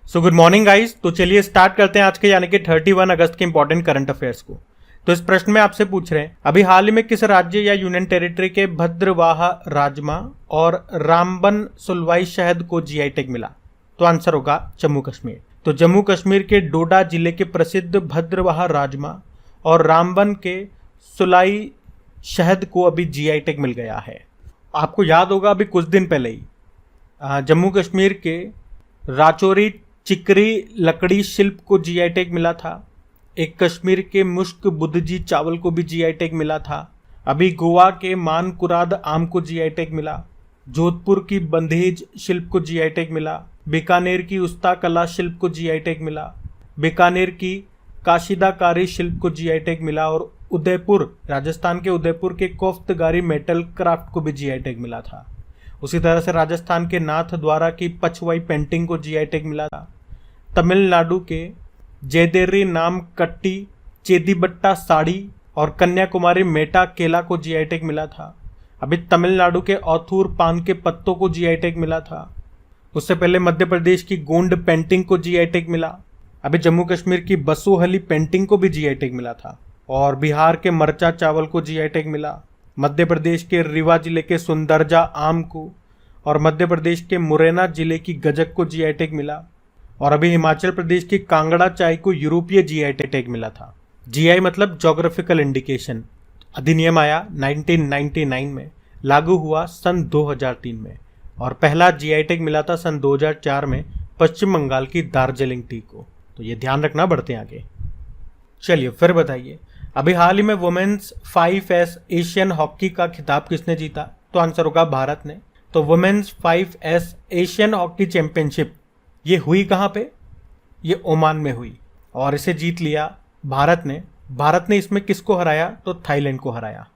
So good morning guys. तो चलिए start करते हैं आज के यानी कि 31 अगस्त के इंपॉर्टेंट करंट अफेयर्स को। तो इस प्रश्न में आपसे पूछ रहे हैं अभी हाल ही में किस राज्य या यूनियन टेरिटरी के भद्रवाह राजमा और रामबन सुलवाई शहद को जीआई टैग मिला। तो आंसर होगा जम्मू कश्मीर। तो जम्मू कश्मीर के डोडा जिले के प्रसिद्ध भद्रवाह राजमा और रामबन के सुलाई शहद को अभी जीआई टैग मिल गया है। आपको याद होगा अभी कुछ दिन पहले ही जम्मू कश्मीर के राचौरी चिकरी लकड़ी शिल्प को जीआई टैग मिला था। एक कश्मीर के मुश्क बुद्धजी चावल को भी जीआई टैग मिला था। अभी गोवा के मानकुराद आम को जीआई टैग मिला। जोधपुर की बंधेज शिल्प को जीआई टैग मिला। बीकानेर की उस्ता कला शिल्प को जीआई टैग मिला। बीकानेर की काशिदाकारी शिल्प को जीआई टैग मिला। और उदयपुर राजस्थान के उदयपुर के कोफ्तगारी मेटल क्राफ्ट को भी जीआई टैग मिला था। उसी तरह से राजस्थान के नाथ द्वारा की पछवाई पेंटिंग को जीआई टैग मिला था। तमिलनाडु के जयदेरी नाम कट्टी चेदीबट्टा साड़ी और कन्याकुमारी मेटा केला को जीआई टैग मिला था। अभी तमिलनाडु के औथूर पान के पत्तों को जीआई टैग मिला था। उससे पहले मध्य प्रदेश की गोंड पेंटिंग को जीआई टैग मिला। अभी जम्मू कश्मीर की बसोहली पेंटिंग को भी जीआई टैग मिला था। और बिहार के मरचा चावल को जीआई टैग मिला। मध्य प्रदेश के रीवा जिले के सुंदरजा आम को और मध्य प्रदेश के मुरैना जिले की गजक को जीआई टैग मिला। और अभी हिमाचल प्रदेश की कांगड़ा चाय को यूरोपीय जीआई टैग मिला था। जीआई मतलब ज्योग्राफिकल इंडिकेशन। अधिनियम आया 1999 में, लागू हुआ सन 2003 में और पहला जीआई टैग मिला था सन 2004 में पश्चिम बंगाल की दार्जिलिंग टी को। तो ये ध्यान रखना, बढ़ते हैं आगे। चलिए फिर बताइए अभी हाल ही में वुमेन्स 5S एशियन हॉकी का खिताब किसने जीता। तो आंसर होगा भारत ने। तो women's 5S Asian hockey championship ये हुई कहाँ पे? ये ओमान में हुई और इसे जीत लिया भारत ने। भारत ने इसमें किसको हराया? तो थाईलैंड को हराया।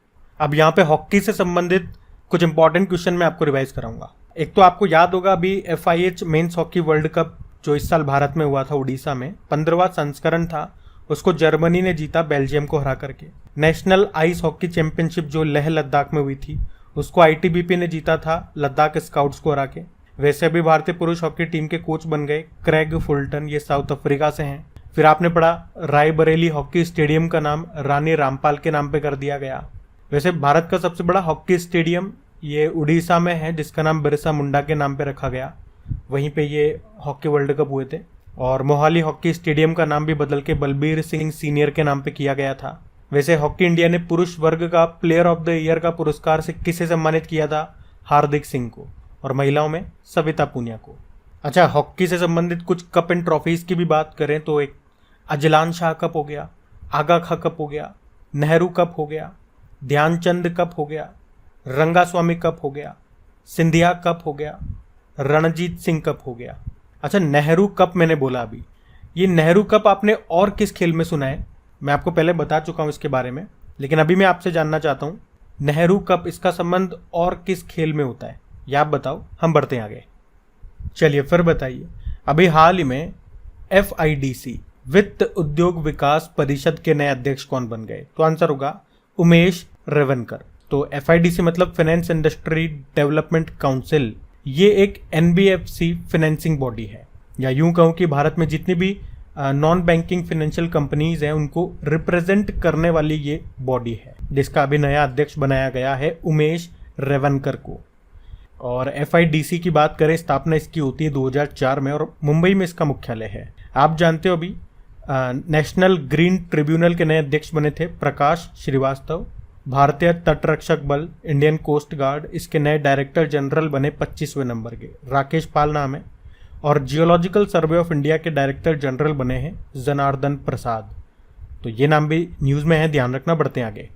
अब यहाँ पे हॉकी से संबंधित कुछ इंपॉर्टेंट क्वेश्चन मैं आपको रिवाइज कराऊंगा। एक तो आपको याद होगा अभी FIH men's hockey world cup जो इस साल भारत में हुआ था उड़ीसा में, 15वां संस्करण था, उसको जर्मनी ने जीता बेल्जियम को हरा करके। नेशनल आइस हॉकी चैंपियनशिप जो लेह लद्दाख में हुई थी उसको ITBP ने जीता था लद्दाख स्काउट्स को हरा के। वैसे अभी भारतीय पुरुष हॉकी टीम के कोच बन गए क्रेग फुलटन, ये साउथ अफ्रीका से हैं। फिर आपने पढ़ा रायबरेली हॉकी स्टेडियम का नाम रानी रामपाल के नाम पे कर दिया गया। वैसे भारत का सबसे बड़ा हॉकी स्टेडियम ये उड़ीसा में है जिसका नाम बिरसा मुंडा के नाम पे रखा गया। वहीं पे ये हॉकी वर्ल्ड कप हुए थे। और मोहाली हॉकी स्टेडियम का नाम भी बदल के बलबीर सिंह सीनियर के नाम पे किया गया था। वैसे हॉकी इंडिया ने पुरुष वर्ग का प्लेयर ऑफ द ईयर का पुरस्कार से किसे सम्मानित किया था? हार्दिक सिंह को। और महिलाओं में सविता पूनिया को। अच्छा, हॉकी से संबंधित कुछ कप एंड ट्रॉफीज की भी बात करें तो एक अजलान शाह कप हो गया, आगा खां कप हो गया, नेहरू कप हो गया, ध्यानचंद कप हो गया, रंगास्वामी कप हो गया, सिंधिया कप हो गया, रणजीत सिंह कप हो गया। अच्छा, नेहरू कप मैंने बोला अभी, ये नेहरू कप आपने और किस खेल में सुना है? मैं आपको पहले बता चुका हूं इसके बारे में, लेकिन अभी मैं आपसे जानना चाहता हूं नेहरू कप इसका संबंध और किस खेल में होता है, या आप बताओ, हम बढ़ते हैं आगे। चलिए फिर बताइए अभी हाल ही में FIDC वित्त उद्योग विकास परिषद के नए अध्यक्ष कौन बन गए? तो आंसर होगा उमेश रेवनकर। तो FIDC मतलब फाइनेंस इंडस्ट्री डेवलपमेंट काउंसिल, ये एक NBFC फाइनेंसिंग बॉडी है, या यूं कहूं कि भारत में जितनी भी नॉन बैंकिंग फाइनेंशियल कंपनीज हैं उनको रिप्रेजेंट करने वाली ये बॉडी है, जिसका अभी नया अध्यक्ष बनाया गया है उमेश रेवनकर को। और FIDC की बात करें, स्थापना इसकी होती है 2004 में और मुंबई में इसका मुख्यालय है। आप जानते हो अभी नेशनल ग्रीन ट्रिब्यूनल के नए अध्यक्ष बने थे प्रकाश श्रीवास्तव। भारतीय तटरक्षक बल इंडियन कोस्ट गार्ड, इसके नए डायरेक्टर जनरल बने 25वें नंबर के, राकेश पाल नाम है। और जियोलॉजिकल सर्वे ऑफ इंडिया के डायरेक्टर जनरल बने हैं जनार्दन प्रसाद। तो ये नाम भी न्यूज़ में है, ध्यान रखना, बढ़ते हैं आगे।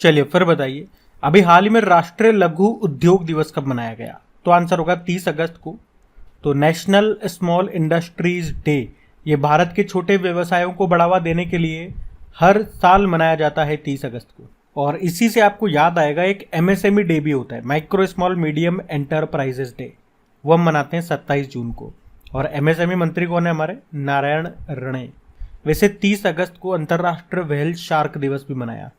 चलिए फिर बताइए अभी हाल ही में राष्ट्रीय लघु उद्योग दिवस कब मनाया गया? तो आंसर होगा 30 अगस्त को। तो नेशनल स्मॉल इंडस्ट्रीज डे ये भारत के छोटे व्यवसायों को बढ़ावा देने के लिए हर साल मनाया जाता है 30 अगस्त को। और इसी से आपको याद आएगा एक MSME डे भी होता है, micro small medium enterprises day, वो हम मनाते हैं 27 जून को। और MSME मंत्री कौन है हमारे? नारायण रणेय। वैसे 30 अगस्त को अंतर्राष्ट्रीय व्हेल शार्क दिवस भी मनाया।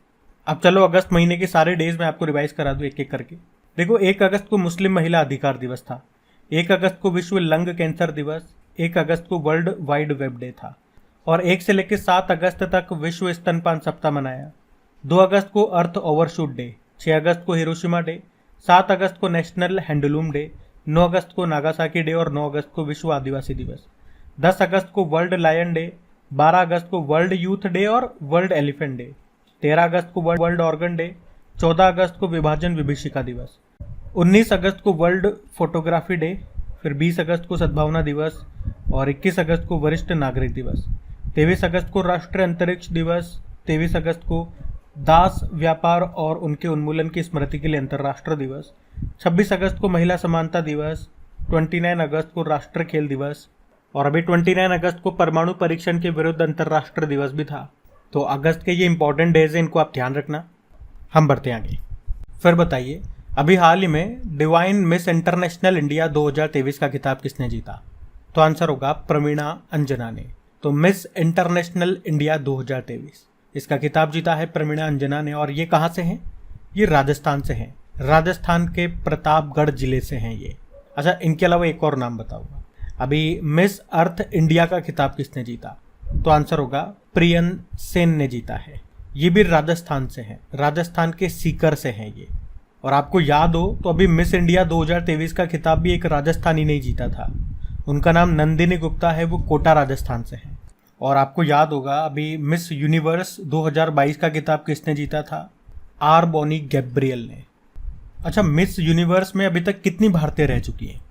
अब चलो अगस्त महीने के सारे डेज मैं आपको रिवाइज करा दूं एक एक करके। देखो, 1 अगस्त को मुस्लिम महिला अधिकार दिवस था, 1 अगस्त को विश्व लंग कैंसर दिवस, 1 अगस्त को वर्ल्ड वाइड वेब डे था। और 1 से लेकर 7 अगस्त तक विश्व स्तनपान सप्ताह मनाया। 2 अगस्त को अर्थ ओवरशूट डे, 6 अगस्त को हिरोशिमा डे, 7 अगस्त को नेशनल हैंडलूम डे, 9 अगस्त को नागासाकी डे और 9 अगस्त को विश्व आदिवासी दिवस, 10 अगस्त को वर्ल्ड लायन डे, 12 अगस्त को वर्ल्ड यूथ डे और वर्ल्ड एलिफेंट डे, 13 अगस्त को वर्ल्ड ऑर्गन डे, 14 अगस्त को विभाजन विभीषिका दिवस, 19 अगस्त को वर्ल्ड फोटोग्राफी डे, फिर 20 अगस्त को सद्भावना दिवस और 21 अगस्त को वरिष्ठ नागरिक दिवस, 23 अगस्त को राष्ट्रीय अंतरिक्ष दिवस, 23 अगस्त को दास व्यापार और उनके उन्मूलन की स्मृति के लिए अंतर्राष्ट्रीय दिवस, 26 अगस्त को महिला समानता दिवस, 29 अगस्त को राष्ट्रीय खेल दिवस और अभी 29 अगस्त को परमाणु परीक्षण के विरुद्ध अंतर्राष्ट्रीय दिवस भी था। तो अगस्त के ये इंपॉर्टेंट डेज हैं, इनको आप ध्यान रखना। हम बढ़ते हैं आगे। फिर बताइए, अभी हाल ही में डिवाइन मिस इंटरनेशनल इंडिया 2023 का खिताब किसने जीता? तो आंसर होगा प्रवीणा अंजना ने। तो मिस इंटरनेशनल इंडिया 2023 इसका खिताब जीता है प्रवीणा अंजना ने। और ये कहाँ से हैं? ये राजस्थान से हैं। राजस्थान के प्रतापगढ़ जिले से हैं ये। अच्छा, इनके अलावा एक और नाम बताऊंगा। अभी मिस अर्थ इंडिया का खिताब किसने जीता? तो आंसर होगा प्रियन सेन ने जीता है। ये भी राजस्थान से हैं, राजस्थान के सीकर से हैं ये। और आपको याद हो तो अभी मिस इंडिया 2023 का खिताब भी एक राजस्थानी ने जीता था। उनका नाम नंदिनी गुप्ता है, वो कोटा राजस्थान से हैं। और आपको याद होगा अभी मिस यूनिवर्स 2022 का खिताब किसने जीता था? आर बॉनी गैब्रियल ने। अच्छा, मिस यूनिवर्स में अभी तक कितनी भारतीय रह चुकी हैं?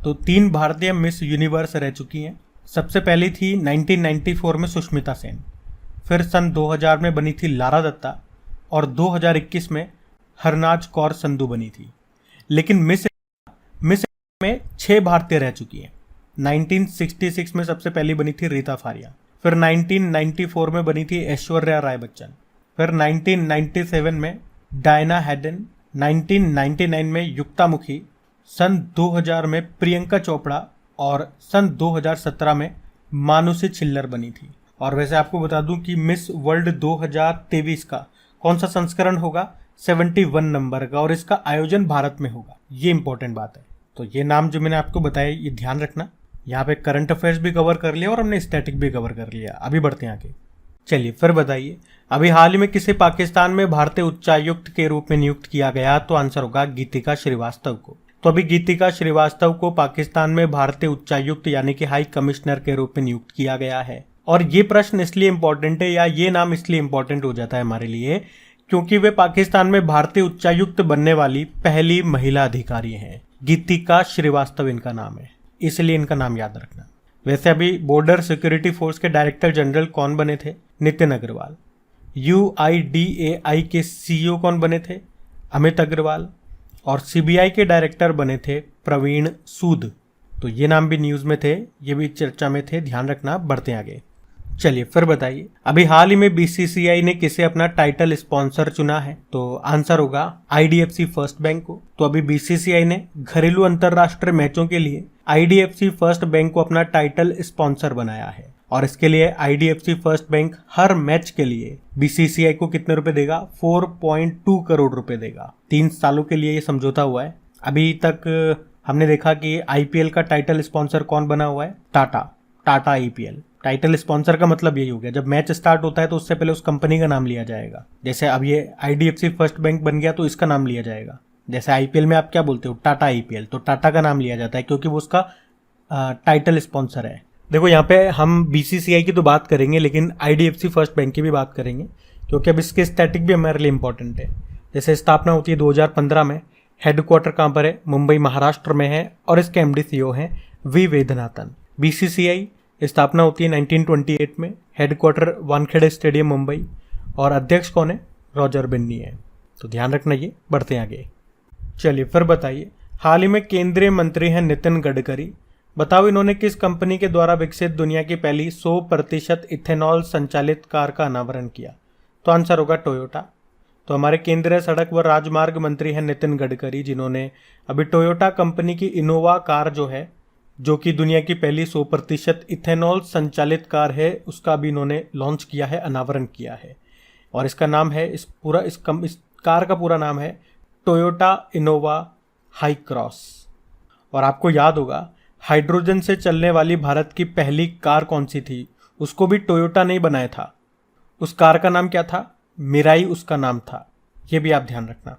तो 3 भारतीय मिस यूनिवर्स रह चुकी हैं। सबसे पहली थी 1994 में सुष्मिता सेन, फिर सन 2000 में बनी थी लारा दत्ता और 2021 में हरनाज कौर संधू बनी थी। लेकिन मिस में 6 भारतीय रह चुकी हैं। 1966 में सबसे पहली बनी थी रीता फारिया, फिर 1994 में बनी थी ऐश्वर्या राय बच्चन, फिर 1997 में डायना हैडन, 1999 में युक्ता मुखी, सन 2000 में प्रियंका चोपड़ा और सन 2017 में मानुषी छिल्लर बनी थी। और वैसे आपको बता दूं कि मिस वर्ल्ड 2023 का कौन सा संस्करण होगा? 71 नंबर का, और इसका आयोजन भारत में होगा। ये इंपॉर्टेंट बात है। तो ये नाम जो मैंने आपको बताया ये ध्यान रखना। यहाँ पे करंट अफेयर्स भी कवर कर लिया और हमने स्टैटिक भी कवर कर लिया। अभी बढ़ते हैं आगे। चलिए फिर बताइए, अभी हाल ही में किसे पाकिस्तान में भारतीय उच्चायुक्त के रूप में नियुक्त किया गया? तो आंसर होगा गीतिका श्रीवास्तव को। तो अभी गीतिका श्रीवास्तव को पाकिस्तान में भारतीय उच्चायुक्त यानी कि हाई कमिश्नर के रूप में नियुक्त किया गया है। और ये प्रश्न इसलिए इंपॉर्टेंट है, या ये नाम इसलिए इंपॉर्टेंट हो जाता है हमारे लिए, क्योंकि वे पाकिस्तान में भारतीय उच्चायुक्त बनने वाली पहली महिला अधिकारी हैं। गीतिका श्रीवास्तव इनका नाम है, इसलिए इनका नाम याद रखना। वैसे अभी बॉर्डर सिक्योरिटी फोर्स के डायरेक्टर जनरल कौन बने थे? नितिन अग्रवाल। UIDAI के CEO कौन बने थे? अमित अग्रवाल। और CBI के डायरेक्टर बने थे प्रवीण सूद। तो ये नाम भी न्यूज में थे, ये भी चर्चा में थे, ध्यान रखना। बढ़ते आगे। चलिए फिर बताइए, अभी हाल ही में BCCI ने किसे अपना टाइटल स्पॉन्सर चुना है? तो आंसर होगा IDFC फर्स्ट बैंक को। तो अभी BCCI ने घरेलू अंतरराष्ट्रीय मैचों के लिए IDFC फर्स्ट बैंक को अपना टाइटल स्पॉन्सर बनाया है। और इसके लिए IDFC फर्स्ट बैंक हर मैच के लिए BCCI को कितने रुपए देगा? 4.2 करोड़ रुपए देगा। 3 सालों के लिए ये समझौता हुआ है। अभी तक हमने देखा कि IPL का टाइटल स्पॉन्सर कौन बना हुआ है? टाटा IPL। टाइटल स्पॉन्सर का मतलब यही हो गया, जब मैच स्टार्ट होता है तो उससे पहले उस कंपनी का नाम लिया जाएगा। जैसे अब ये IDFC फर्स्ट बैंक बन गया तो इसका नाम लिया जाएगा। जैसे IPL में आप क्या बोलते हो? टाटा IPL, तो टाटा का नाम लिया जाता है क्योंकि वो उसका टाइटल स्पॉन्सर है। देखो यहाँ पे हम BCCI की तो बात करेंगे, लेकिन IDFC फर्स्ट बैंक की भी बात करेंगे, क्योंकि अब इसके स्टैटिक भी हमारे लिए इंपॉर्टेंट है। जैसे स्थापना होती है 2015 में। हेडक्वार्टर कहाँ पर है? मुंबई महाराष्ट्र में है। और इसके MD CEO हैं V वेदनाथन। BCCI स्थापना होती है 1928 में। Headquarter Wankhede stadium Mumbai. और अध्यक्ष कौन है? रॉजर बिन्नी है। तो ध्यान रखना ये। बढ़ते हैं आगे। चलिए फिर बताइए, हाल ही में केंद्रीय मंत्री हैं नितिन गडकरी। बताओ इन्होंने किस कंपनी के द्वारा विकसित दुनिया की पहली 100% इथेनॉल संचालित कार का अनावरण किया? तो आंसर होगा टोयोटा। तो हमारे केंद्रीय सड़क व राजमार्ग मंत्री हैं नितिन गडकरी, जिन्होंने अभी टोयोटा कंपनी की इनोवा कार जो है, जो कि दुनिया की पहली 100% इथेनॉल संचालित कार है, उसका भी इन्होंने लॉन्च किया है, अनावरण किया है। और इसका नाम है, इस कार का पूरा नाम है टोयोटा इनोवा हाई क्रॉस। और आपको याद होगा हाइड्रोजन से चलने वाली भारत की पहली कार कौन सी थी? उसको भी टोयोटा ने ही बनाया था। उस कार का नाम क्या था? मिराई उसका नाम था। ये भी आप ध्यान रखना।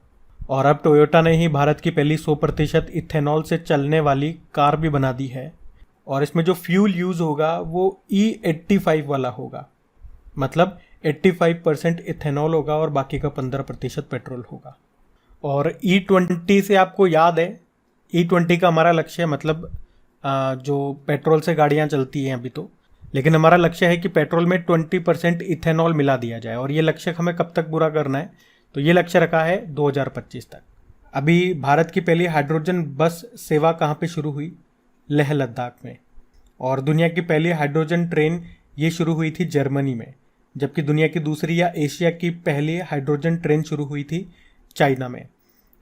और अब टोयोटा ने ही भारत की पहली 100% इथेनॉल से चलने वाली कार भी बना दी है। और इसमें जो फ्यूल यूज होगा वो E85 वाला होगा, मतलब 85% इथेनॉल होगा और बाकी का 15% पेट्रोल होगा। और E20 से आपको याद है, E20 का हमारा लक्ष्य है, मतलब जो पेट्रोल से गाड़ियां चलती हैं अभी तो, लेकिन हमारा लक्ष्य है कि पेट्रोल में 20% इथेनॉल मिला दिया जाए। और ये लक्ष्य हमें कब तक पूरा करना है? तो ये लक्ष्य रखा है 2025 तक। अभी भारत की पहली हाइड्रोजन बस सेवा कहाँ पे शुरू हुई? लेह लद्दाख में। और दुनिया की पहली हाइड्रोजन ट्रेन ये शुरू हुई थी जर्मनी में, जबकि दुनिया की दूसरी या एशिया की पहली हाइड्रोजन ट्रेन शुरू हुई थी चाइना में।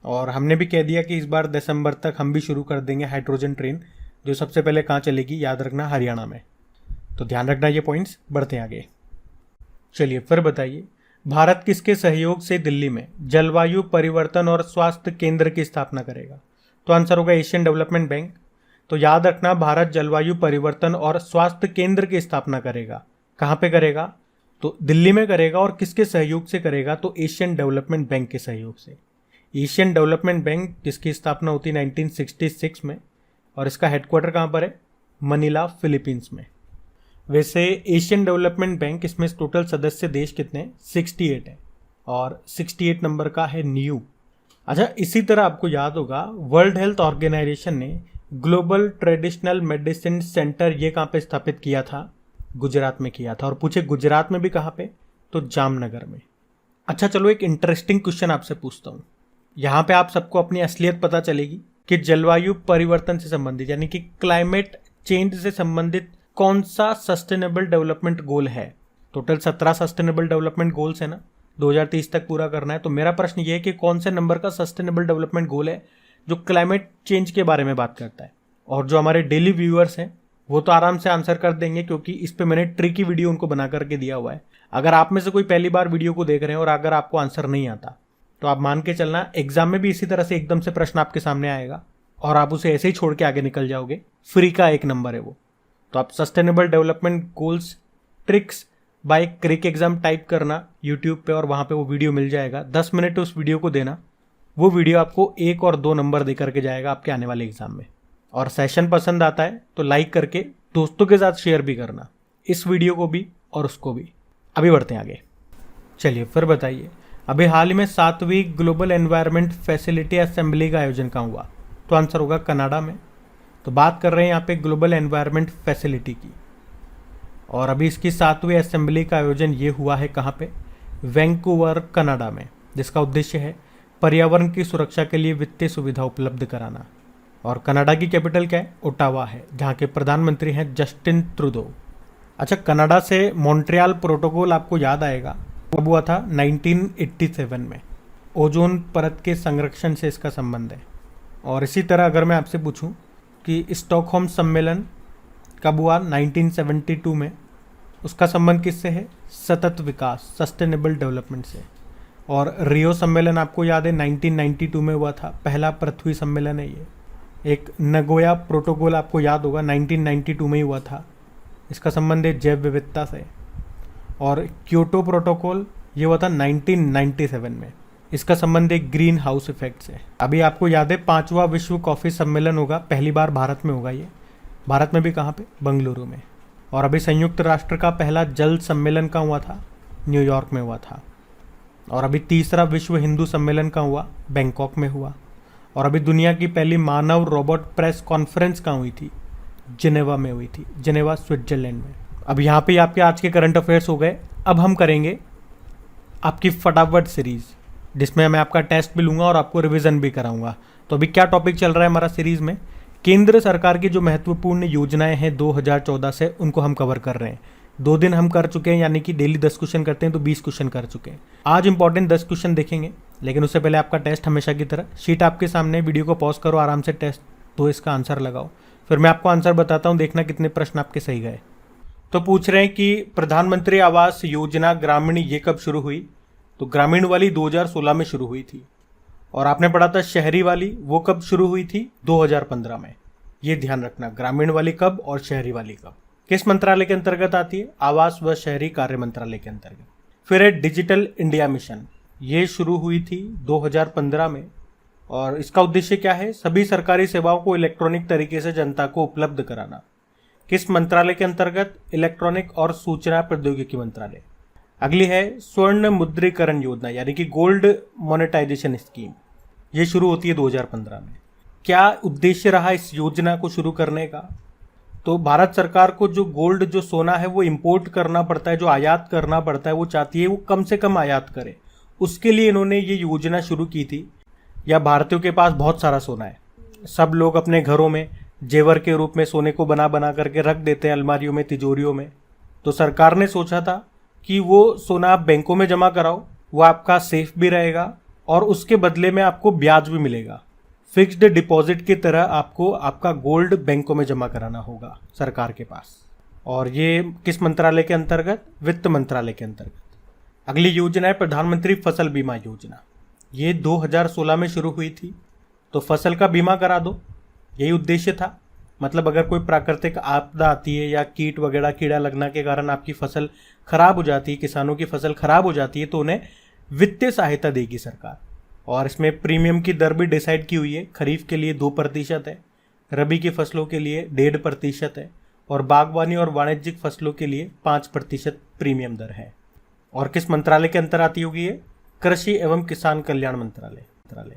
और हमने भी कह दिया कि इस बार दिसंबर तक हम भी शुरू कर देंगे हाइड्रोजन ट्रेन, जो सबसे पहले कहाँ चलेगी याद रखना, हरियाणा में। तो ध्यान रखना ये पॉइंट्स। बढ़ते हैं आगे। चलिए फिर बताइए, भारत किसके सहयोग से दिल्ली में जलवायु परिवर्तन और स्वास्थ्य केंद्र की स्थापना करेगा? तो आंसर होगा एशियन डेवलपमेंट बैंक। तो याद रखना, भारत जलवायु परिवर्तन और स्वास्थ्य केंद्र की स्थापना करेगा। कहाँ पे करेगा? तो दिल्ली में करेगा। और किसके सहयोग से करेगा? तो एशियन डेवलपमेंट बैंक के सहयोग से। एशियन डेवलपमेंट बैंक जिसकी स्थापना होती 1966 में, और इसका हेडक्वार्टर कहाँ पर है? मनीला, फिलीपींस में। वैसे एशियन डेवलपमेंट बैंक, इसमें टोटल सदस्य देश कितने? 68 है, और 68 नंबर का है न्यू। अच्छा, इसी तरह आपको याद होगा वर्ल्ड हेल्थ ऑर्गेनाइजेशन ने ग्लोबल ट्रेडिशनल मेडिसिन सेंटर ये कहाँ पे स्थापित किया था? गुजरात में किया था। और पूछे गुजरात में भी कहाँ पे? तो जामनगर में। अच्छा चलो, एक इंटरेस्टिंग क्वेश्चन आपसे पूछता हूँ। यहाँ पे आप सबको अपनी असलियत पता चलेगी कि जलवायु परिवर्तन से संबंधित, यानी कि क्लाइमेट चेंज से संबंधित कौन सा सस्टेनेबल डेवलपमेंट गोल है। टोटल 17 सस्टेनेबल डेवलपमेंट गोल्स है ना, 2030 तक पूरा करना है। तो मेरा प्रश्न ये है कि कौन से नंबर का सस्टेनेबल डेवलपमेंट गोल है जो क्लाइमेट चेंज के बारे में बात करता है। और जो हमारे डेली व्यूअर्स हैं वो तो आराम से आंसर कर देंगे, क्योंकि इस पे मैंने ट्रिकी वीडियो उनको बना करके दिया हुआ है। अगर आप में से कोई पहली बार वीडियो को देख रहे हैं और अगर आपको आंसर नहीं आता, तो आप मान के चलना एग्जाम में भी इसी तरह से एकदम से प्रश्न आपके सामने आएगा और आप उसे ऐसे ही छोड़ के आगे निकल जाओगे। फ्री का एक नंबर है वो। तो आप sustainable development goals tricks by crack exam type करना यूट्यूब पे, और वहाँ पे वो वीडियो मिल जाएगा। 10 मिनट उस वीडियो को देना, वो वीडियो आपको 1 और 2 नंबर दे करके जाएगा आपके आने वाले एग्जाम में। और सेशन पसंद आता है तो लाइक करके दोस्तों के साथ शेयर भी करना, इस वीडियो को भी और उसको भी। अभी बढ़ते हैं आगे। चलिए फिर बताइए, अभी हाल ही में 7वीं ग्लोबल एनवायरनमेंट फैसिलिटी असेंबली का आयोजन कहाँ हुआ? तो आंसर होगा कनाडा में। तो बात कर रहे हैं यहाँ पे ग्लोबल एनवायरनमेंट फैसिलिटी की, और अभी इसकी 7वीं असेंबली का आयोजन ये हुआ है कहाँ पे? वैंकूवर, कनाडा में, जिसका उद्देश्य है पर्यावरण की सुरक्षा के लिए वित्तीय सुविधा उपलब्ध कराना। और कनाडा की कैपिटल क्या है? ओटावा है, जहाँ के प्रधानमंत्री हैं जस्टिन ट्रूडो। अच्छा, कनाडा से मॉन्ट्रियल प्रोटोकॉल आपको याद आएगा, कब हुआ था? 1987 में। ओजोन परत के संरक्षण से इसका संबंध है। और इसी तरह अगर मैं आपसे पूछूं कि स्टॉकहोम सम्मेलन कब हुआ? 1972 में। उसका संबंध किससे है? सतत विकास, सस्टेनेबल डेवलपमेंट से। और रियो सम्मेलन आपको याद है 1992 में हुआ था, पहला पृथ्वी सम्मेलन है ये। एक नगोया प्रोटोकॉल आपको याद होगा 1992 में ही हुआ था, इसका संबंध है जैव विविधता से। और क्योटो प्रोटोकॉल ये हुआ था 1997 में, इसका संबंध है ग्रीन हाउस इफेक्ट से। अभी आपको याद है 5वां विश्व कॉफ़ी सम्मेलन होगा, पहली बार भारत में होगा ये। भारत में भी कहाँ पे? बंगलुरु में। और अभी संयुक्त राष्ट्र का पहला जल सम्मेलन कहाँ हुआ था? न्यूयॉर्क में हुआ था। और अभी 3रा विश्व हिंदू सम्मेलन कहाँ हुआ? बैंकॉक में हुआ। और अभी दुनिया की पहली मानव रोबोट प्रेस कॉन्फ्रेंस कहाँ हुई थी? जिनेवा में हुई थी, जिनेवा स्विट्जरलैंड में। अब यहाँ पे आपके आज के करंट अफेयर्स हो गए। अब हम करेंगे आपकी फटाफट सीरीज, जिसमें मैं आपका टेस्ट भी लूँगा और आपको रिवीजन भी कराऊंगा। तो अभी क्या टॉपिक चल रहा है हमारा सीरीज में? केंद्र सरकार की जो महत्वपूर्ण योजनाएं हैं 2014 से, उनको हम कवर कर रहे हैं। 2 दिन हम कर चुके हैं, यानी कि डेली 10 क्वेश्चन करते हैं तो 20 क्वेश्चन कर चुके हैं। आज इंपॉर्टेंट 10 क्वेश्चन देखेंगे, लेकिन उससे पहले आपका टेस्ट हमेशा की तरह शीट आपके सामने, वीडियो को पॉज करो, आराम से टेस्ट तो इसका आंसर लगाओ, फिर मैं आपको आंसर बताता हूँ, देखना कितने प्रश्न आपके सही गए। तो पूछ रहे हैं कि प्रधानमंत्री आवास योजना ग्रामीण ये कब शुरू हुई? तो ग्रामीण वाली 2016 में शुरू हुई थी। और आपने पढ़ा था शहरी वाली, वो कब शुरू हुई थी? 2015 में। ये ध्यान रखना, ग्रामीण वाली कब और शहरी वाली कब। किस मंत्रालय के अंतर्गत आती है? आवास व शहरी कार्य मंत्रालय के अंतर्गत। फिर है डिजिटल इंडिया मिशन, ये शुरू हुई थी 2015 में और इसका उद्देश्य क्या है? सभी सरकारी सेवाओं को इलेक्ट्रॉनिक तरीके से जनता को उपलब्ध कराना। किस मंत्रालय के अंतर्गत? इलेक्ट्रॉनिक और सूचना प्रौद्योगिकी मंत्रालय। अगली है स्वर्ण मुद्रीकरण योजना, यानी कि गोल्ड मोनेटाइजेशन स्कीम, ये शुरू होती है 2015 में। क्या उद्देश्य रहा इस योजना को शुरू करने का? तो भारत सरकार को जो गोल्ड, जो सोना है वो इंपोर्ट करना पड़ता है, जो आयात करना पड़ता है, वो चाहती है वो कम से कम आयात करे। उसके लिए इन्होंने ये योजना शुरू की थी। या भारतीयों के पास बहुत सारा सोना है, सब लोग अपने घरों में जेवर के रूप में सोने को बना बना करके रख देते हैं अलमारियों में, तिजोरियों में। तो सरकार ने सोचा था कि वो सोना आप बैंकों में जमा कराओ, वो आपका सेफ भी रहेगा और उसके बदले में आपको ब्याज भी मिलेगा। फिक्स्ड डिपॉजिट की तरह आपको आपका गोल्ड बैंकों में जमा कराना होगा सरकार के पास। और ये किस मंत्रालय के अंतर्गत? वित्त मंत्रालय के अंतर्गत। अगली योजना है प्रधानमंत्री फसल बीमा योजना, ये 2016 में शुरू हुई थी। तो फसल का बीमा करा दो, यही उद्देश्य था। मतलब अगर कोई प्राकृतिक आपदा आती है या कीट वगैरह, कीड़ा लगना के कारण आपकी फसल खराब हो जाती है, किसानों की फसल खराब हो जाती है, तो उन्हें वित्तीय सहायता देगी सरकार। और इसमें प्रीमियम की दर भी डिसाइड की हुई है। खरीफ के लिए 2% है, रबी की फसलों के लिए 1.5% है और बागवानी और वाणिज्यिक फसलों के लिए 5% प्रीमियम दर है। और किस मंत्रालय के अंतर आती होगी ये? कृषि एवं किसान कल्याण मंत्रालय।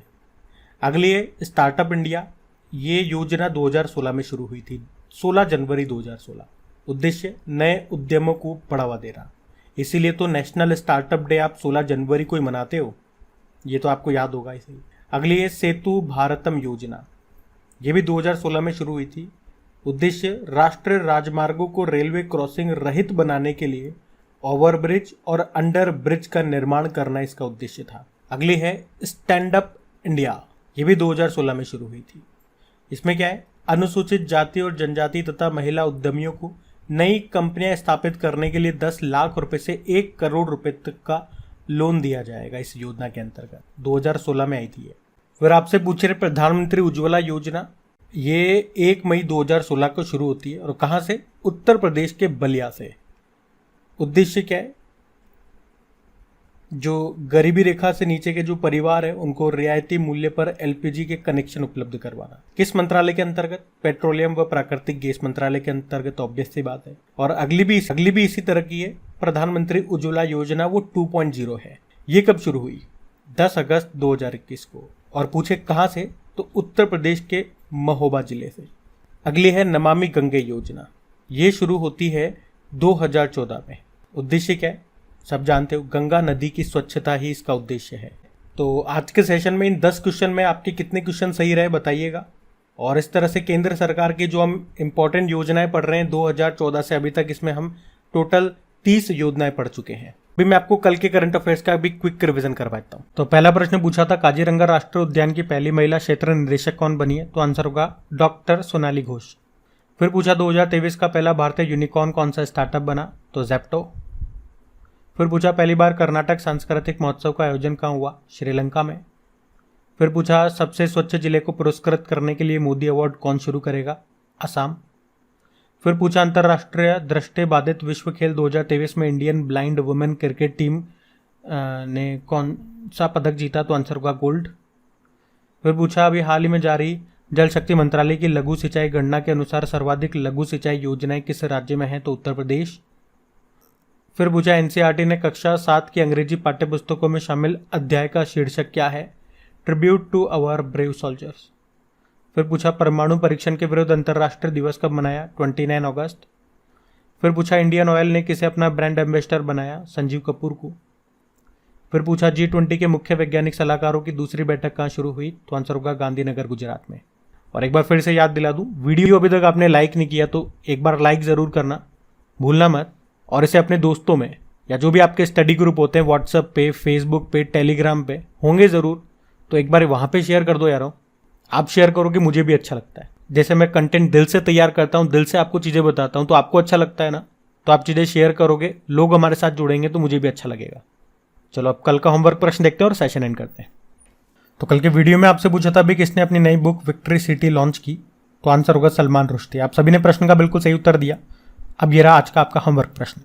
अगली है स्टार्टअप इंडिया, ये योजना 2016 में शुरू हुई थी, 16 जनवरी 2016। उद्देश्य नए उद्यमों को बढ़ावा देना, इसीलिए तो नेशनल स्टार्टअप डे आप 16 जनवरी को ही मनाते हो, ये तो आपको याद होगा इसे। अगली है सेतु भारतम योजना, ये भी 2016 में शुरू हुई थी। उद्देश्य राष्ट्रीय राजमार्गों को रेलवे क्रॉसिंग रहित बनाने के लिए ओवरब्रिज और अंडर ब्रिज का निर्माण करना इसका उद्देश्य था। अगली है स्टैंड अप इंडिया, ये भी 2016 में शुरू हुई थी। इसमें क्या है? अनुसूचित जाति और जनजाति तथा महिला उद्यमियों को नई कंपनियां स्थापित करने के लिए 10 लाख रुपए से 1 करोड़ रुपए तक का लोन दिया जाएगा इस योजना के अंतर्गत। 2016 में आई थी ये। फिर आपसे पूछ रहे प्रधानमंत्री उज्ज्वला योजना, ये 1 मई 2016 को शुरू होती है और कहाँ से? उत्तर प्रदेश के बलिया से। उद्देश्य क्या है? जो गरीबी रेखा से नीचे के जो परिवार है उनको रियायती मूल्य पर एलपीजी के कनेक्शन उपलब्ध करवाना। किस मंत्रालय के अंतर्गत? पेट्रोलियम व प्राकृतिक गैस मंत्रालय के अंतर्गत, ऑब्वियस सी बात है। और अगली भी इसी तरह की है, प्रधानमंत्री उज्ज्वला योजना, वो 2.0 है। ये कब शुरू हुई? 10 अगस्त 2021 को। और पूछे कहाँ से? तो उत्तर प्रदेश के महोबा जिले से। अगली है नमामि गंगे योजना, ये शुरू होती है 2014 में। उद्देश्य क्या है? सब जानते हो, गंगा नदी की स्वच्छता ही इसका उद्देश्य है। तो आज के सेशन में इन 10 क्वेश्चन में आपके कितने क्वेश्चन सही रहे बताइएगा। और इस तरह से केंद्र सरकार की जो हम इंपॉर्टेंट योजनाएं पढ़ रहे हैं 2014 से अभी तक, इसमें हम टोटल 30 योजनाएं पढ़ चुके हैं। अभी मैं आपको कल के करंट अफेयर्स का भी क्विक रिवीजन करवाता हूँ। तो पहला प्रश्न पूछा था काजीरंगा राष्ट्रीय उद्यान की पहली महिला क्षेत्र निदेशक कौन बनी है? तो आंसर होगा डॉक्टर सोनाली घोष। फिर पूछा 2023 का पहला भारतीय यूनिकॉर्न कौन सा स्टार्टअप बना? तो जेप्टो। फिर पूछा पहली बार कर्नाटक सांस्कृतिक महोत्सव का आयोजन कहाँ हुआ? श्रीलंका में। फिर पूछा सबसे स्वच्छ जिले को पुरस्कृत करने के लिए मोदी अवार्ड कौन शुरू करेगा? असम। फिर पूछा अंतर्राष्ट्रीय दृष्टि बाधित विश्व खेल 2023 में Indian blind women cricket team ने कौन सा पदक जीता? तो आंसर होगा गोल्ड। फिर पूछा अभी हाल ही में जारी जल शक्ति मंत्रालय की लघु सिंचाई गणना के अनुसार सर्वाधिक लघु सिंचाई योजनाएं किस राज्य में हैं? तो उत्तर प्रदेश। फिर पूछा एनसीईआरटी ने कक्षा 7 की अंग्रेजी पाठ्यपुस्तकों में शामिल अध्याय का शीर्षक क्या है? Tribute to our brave soldiers. फिर पूछा परमाणु परीक्षण के विरुद्ध अंतर्राष्ट्रीय दिवस कब मनाया? 29 अगस्त। फिर पूछा इंडियन ऑयल ने किसे अपना ब्रांड एम्बेसडर बनाया? संजीव कपूर को। फिर पूछा G20 के मुख्य वैज्ञानिक सलाहकारों की दूसरी बैठक कहाँ शुरू हुई? तो आंसर होगा गांधीनगर गुजरात में। और एक बार फिर से याद दिला दूं, वीडियो अभी तक आपने लाइक नहीं किया तो एक बार लाइक ज़रूर करना भूलना मत। और इसे अपने दोस्तों में या जो भी आपके स्टडी ग्रुप होते हैं व्हाट्सएप पे, फेसबुक पे, टेलीग्राम पे होंगे ज़रूर, तो एक बार वहाँ पे शेयर कर दो यारो। आप शेयर करोगे मुझे भी अच्छा लगता है। जैसे मैं कंटेंट दिल से तैयार करता हूँ, दिल से आपको चीज़ें बताता हूँ, तो आपको अच्छा लगता है ना, तो आप चीज़ें शेयर करोगे, लोग हमारे साथ जुड़ेंगे तो मुझे भी अच्छा लगेगा। चलो अब कल का होमवर्क प्रश्न देखते हैं और सेशन एंड करते हैं। तो कल के वीडियो में आपसे पूछा था अभी किसने अपनी नई बुक विक्ट्री सिटी लॉन्च की? तो आंसर होगा सलमान रुश्दी। आप सभी ने प्रश्न का बिल्कुल सही उत्तर दिया। अब ये रहा आज का आपका होमवर्क प्रश्न।